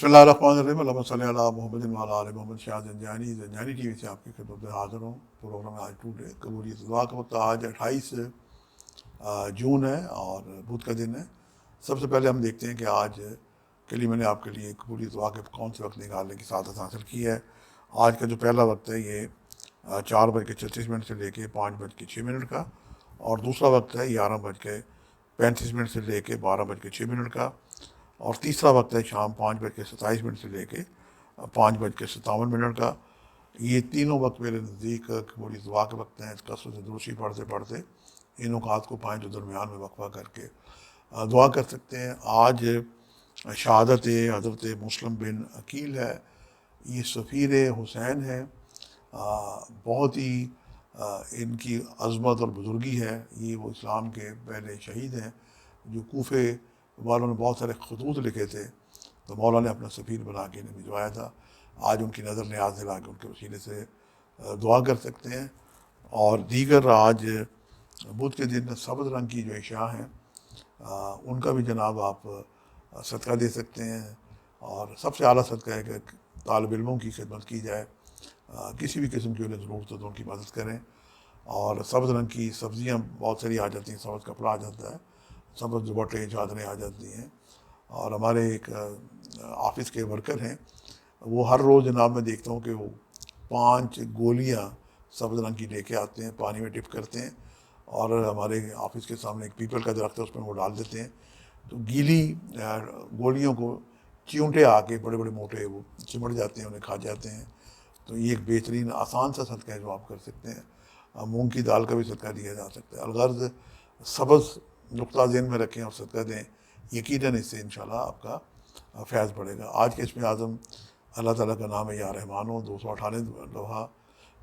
بسم اللہ الرحمن الرحیم، اللہم صلی علی محمد و علی آل محمد۔ شاہ زنجانی ٹی وی سے آپ کی خدمت میں حاضر ہوں۔ پروگرام آج ٹوڈے قبولیت دعا کا وقت۔ آج 28 جون ہے اور بدھ کا دن ہے۔ سب سے پہلے ہم دیکھتے ہیں کہ آج کے لیے میں نے آپ کے لیے قبولیت دعا کے کون سے وقت نکالنے کی سعادت حاصل کی ہے۔ آج کا جو پہلا وقت ہے یہ 4:36 سے لے کے 5:06 کا، اور دوسرا وقت ہے 11:35 سے لے کے 12:06 کا، اور تیسرا وقت ہے شام 5:27 سے لے کے 5:57 کا۔ یہ تینوں وقت میرے نزدیک قبولیت دعا کے وقت ہیں۔ کثرت دروشی پڑھتے پڑھتے ان اوقات کو پائیں جو درمیان میں وقفہ کر کے دعا کر سکتے ہیں۔ آج شہادت حضرت مسلم بن عقیل ہے، یہ سفیر حسین ہے۔ بہت ہی ان کی عظمت اور بزرگی ہے۔ یہ وہ اسلام کے پہلے شہید ہیں جو کوفے والوں نے بہت سارے خطوط لکھے تھے، تو مولا نے اپنا سفیر بنا کے انہیں بھجوایا تھا۔ آج ان کی نظر نیاز دلا کے ان کے وسیلے سے دعا کر سکتے ہیں۔ اور دیگر آج بدھ کے دن سبز رنگ کی جو عشاء ہیں ان کا بھی جناب آپ صدقہ دے سکتے ہیں، اور سب سے اعلیٰ صدقہ ہے کہ طالب علموں کی خدمت کی جائے، کسی بھی قسم کی انہیں ضرورت ہو تو ان کی مدد کریں۔ اور سبز رنگ کی سبزیاں بہت ساری آ جاتی ہیں، سبز کپڑا آ جاتا ہے، سبز دوپٹے چادریں آ جاتی ہیں۔ اور ہمارے ایک آفس کے ورکر ہیں، وہ ہر روز جناب میں دیکھتا ہوں کہ وہ 5 گولیاں سبز رنگ کی لے کے آتے ہیں، پانی میں ڈپ کرتے ہیں، اور ہمارے آفس کے سامنے ایک پیپل کا درخت ہے، اس میں وہ ڈال دیتے ہیں، تو گیلی گولیوں کو چیونٹے آ کے بڑے بڑے موٹے وہ چمٹ جاتے ہیں، انہیں کھا جاتے ہیں۔ تو یہ ایک بہترین آسان سا صدقہ ہے جو آپ کر سکتے ہیں۔ مونگ کی دال کا بھی صدقہ دیا جا سکتا ہے۔ الغرض سبز نقطہ ذہن میں رکھیں اور صدقہ دیں، یقیناً اس سے انشاءاللہ آپ کا فیض بڑھے گا۔ آج کے اسم اعظم اللہ تعالیٰ کا نام ہے یا رحمان ہو، 298 دفعہ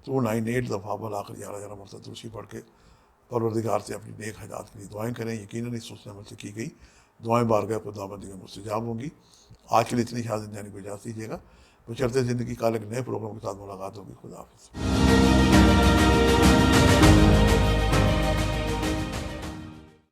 298 دفعہ بالآخر 11 مرتبہ درود پڑھ کے پروردگار سے اپنی نیک حاجات کے لیے دعائیں کریں۔ یقیناً اس حسن عمل سے کی گئی دعائیں بارگاہ خداوندی میں مستجاب ہوں گی۔ آج کے لیے اتنی شاہ زنجانی کو اجازت دیجیے گا، بشرطِ زندگی کا ایک نئے پروگرام کے ساتھ ملاقات ہوگی۔ خدا حافظ۔